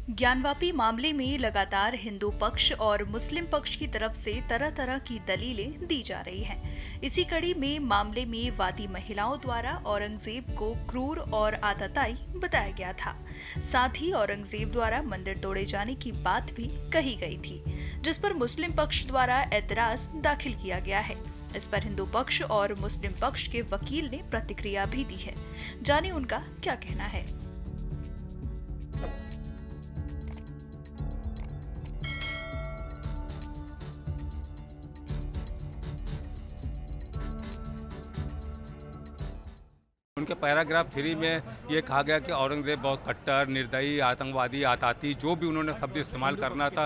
ज्ञानवापी मामले में लगातार हिंदू पक्ष और मुस्लिम पक्ष की तरफ से तरह तरह की दलीलें दी जा रही हैं। इसी कड़ी में मामले में वादी महिलाओं द्वारा औरंगजेब को क्रूर और आतताई बताया गया था। साथ ही औरंगजेब द्वारा मंदिर तोड़े जाने की बात भी कही गई थी, जिस पर मुस्लिम पक्ष द्वारा एतराज दाखिल किया गया है। इस पर हिंदू पक्ष और मुस्लिम पक्ष के वकील ने प्रतिक्रिया भी दी है। जाने उनका क्या कहना है। उनके पैराग्राफ 3 में ये कहा गया कि औरंगजेब बहुत कट्टर, निर्दयी, आतंकवादी, आताती, जो भी उन्होंने शब्द इस्तेमाल करना था।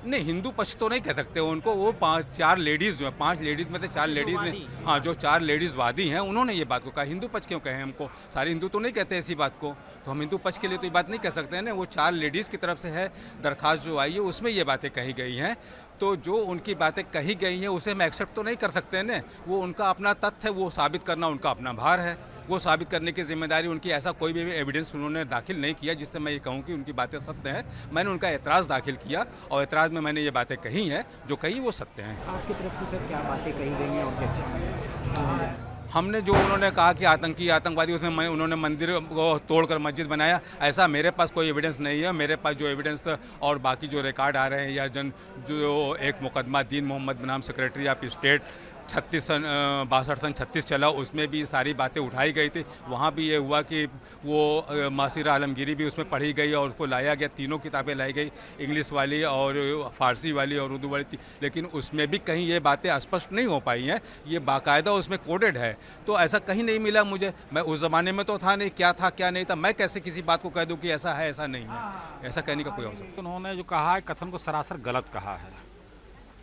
नहीं, हिंदू पक्ष तो नहीं कह सकते उनको। वो 4 लेडीज़ जो हैं, 5 लेडीज़ में से 4 लेडीज़ ने, हाँ, जो 4 लेडीज़ वादी हैं, उन्होंने ये बात को कहा। हिंदू पक्ष क्यों कहें हमको? सारे हिंदू तो नहीं कहते ऐसी बात को, तो हम हिंदू पक्ष के लिए तो ये बात नहीं कह सकते हैं ना। वो 4 लेडीज़ की तरफ से है दरख्वास्त जो आई है, उसमें ये बातें कही गई हैं। तो जो उनकी बातें कही गई हैं उसे हम एक्सेप्ट तो नहीं कर सकते हैं ना। वो उनका अपना तथ्य है, वो साबित करना उनका अपना भार है। वो साबित करने की जिम्मेदारी उनकी। ऐसा कोई भी एविडेंस उन्होंने दाखिल नहीं किया जिससे मैं ये कहूँ कि उनकी बातें सत्य हैं। मैंने उनका एतराज़ दाखिल किया और एतराज़ में मैंने ये बातें कही हैं, जो कही वो सत्य हैं। आपकी तरफ से सर क्या बातें कही गई हैं ऑब्जेक्शन? हमने जो उन्होंने कहा कि आतंकी, आतंकवादी, उसमें उन्होंने मंदिर को तोड़कर मस्जिद बनाया, ऐसा मेरे पास कोई एविडेंस नहीं है। मेरे पास जो एविडेंस और बाकी जो रिकॉर्ड आ रहे हैं या जो एक मुकदमा दीन मोहम्मद बनाम सेक्रेटरी ऑफ स्टेट 62 सन 36 चला, उसमें भी सारी बातें उठाई गई थी। वहाँ भी ये हुआ कि वो मासिर आलमगीरी भी उसमें पढ़ी गई और उसको लाया गया। तीनों किताबें लाई गई, इंग्लिश वाली और फारसी वाली और उर्दू वाली थी, लेकिन उसमें भी कहीं ये बातें स्पष्ट नहीं हो पाई हैं। ये बाकायदा उसमें कोडेड है, तो ऐसा कहीं नहीं मिला मुझे। मैं उस ज़माने में तो था नहीं, क्या था क्या नहीं था। मैं कैसे किसी बात को कह दूँ कि ऐसा है ऐसा नहीं है? ऐसा कहने का कोई अवसर। उन्होंने जो कहा है कथन को सरासर गलत कहा है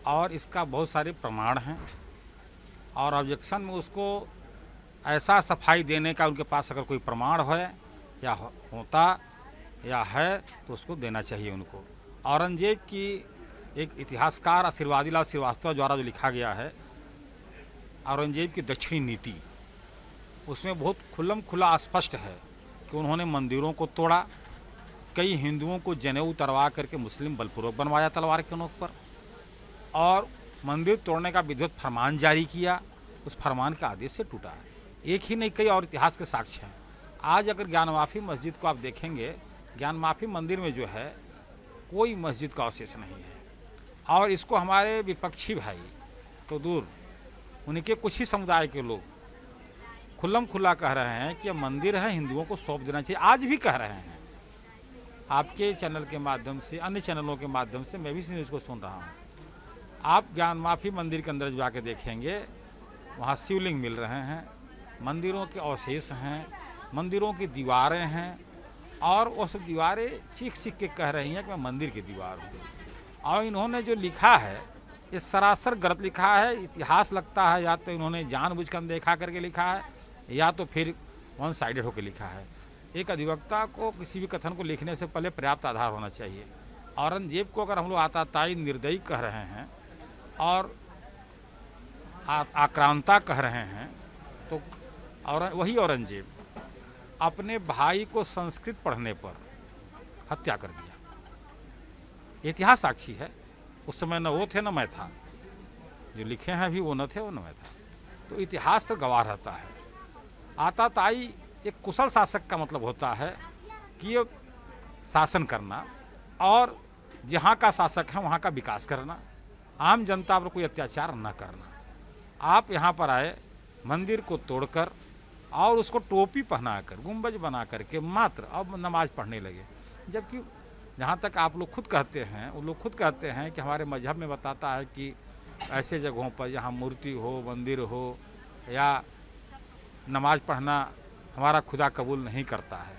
और इसका बहुत सारे प्रमाण हैं और ऑब्जेक्शन में उसको ऐसा सफाई देने का उनके पास अगर कोई प्रमाण है या होता या है तो उसको देना चाहिए उनको। औरंगजेब की एक इतिहासकार आशीर्वादीलाल श्रीवास्तव द्वारा जो लिखा गया है औरंगजेब की दक्षिणी नीति, उसमें बहुत खुल्लम खुला स्पष्ट है कि उन्होंने मंदिरों को तोड़ा, कई हिंदुओं को जनेऊ उतरवा करके मुस्लिम बलपूर्वक बनवाया तलवार के नोक पर, और मंदिर तोड़ने का विधिवत फरमान जारी किया। उस फरमान के आदेश से टूटा। एक ही नहीं, कई और इतिहास के साक्ष्य हैं। आज अगर ज्ञानवापी मस्जिद को आप देखेंगे, ज्ञानवापी मंदिर में जो है कोई मस्जिद का अवशेष नहीं है। और इसको हमारे विपक्षी भाई तो दूर, उनके कुछ ही समुदाय के लोग खुल्लम खुल्ला कह रहे हैं कि मंदिर है, हिंदुओं को सौंप देना चाहिए। आज भी कह रहे हैं। आपके चैनल के माध्यम से, अन्य चैनलों के माध्यम से मैं भी इस न्यूज़ को सुन रहा हूँ। आप ज्ञानवापी मंदिर के अंदर जाके देखेंगे, वहाँ शिवलिंग मिल रहे हैं, मंदिरों के अवशेष हैं, मंदिरों की दीवारें हैं, और वो सब दीवारें चीख चीख के कह रही हैं कि मैं मंदिर की दीवार हूँ। और इन्होंने जो लिखा है ये सरासर गलत लिखा है। इतिहास लगता है या तो इन्होंने जानबूझकर देखा करके लिखा है या तो फिर वन साइडेड होकर लिखा है। एक अधिवक्ता को किसी भी कथन को लिखने से पहले पर्याप्त आधार होना चाहिए। औरंगजेब को अगर हम लोग आताताई, निर्दयी कह रहे हैं और आक्रांता कह रहे हैं, तो और वही औरंगजेब अपने भाई को संस्कृत पढ़ने पर हत्या कर दिया। इतिहास साक्षी है। उस समय न वो थे न मैं था, जो लिखे हैं अभी वो न थे वो न मैं था। तो इतिहास तो गवाह रहता है। आताताई एक कुशल शासक का मतलब होता है कि ये शासन करना और जहाँ का शासक है वहाँ का विकास करना, आम जनता पर कोई अत्याचार न करना। आप यहाँ पर आए, मंदिर को तोड़कर और उसको टोपी पहनाकर, गुंबज बना करके मात्र अब नमाज पढ़ने लगे। जबकि जहाँ तक आप लोग खुद कहते हैं, वो लोग खुद कहते हैं कि हमारे मजहब में बताता है कि ऐसे जगहों पर जहाँ मूर्ति हो, मंदिर हो या नमाज पढ़ना हमारा खुदा कबूल नहीं करता है।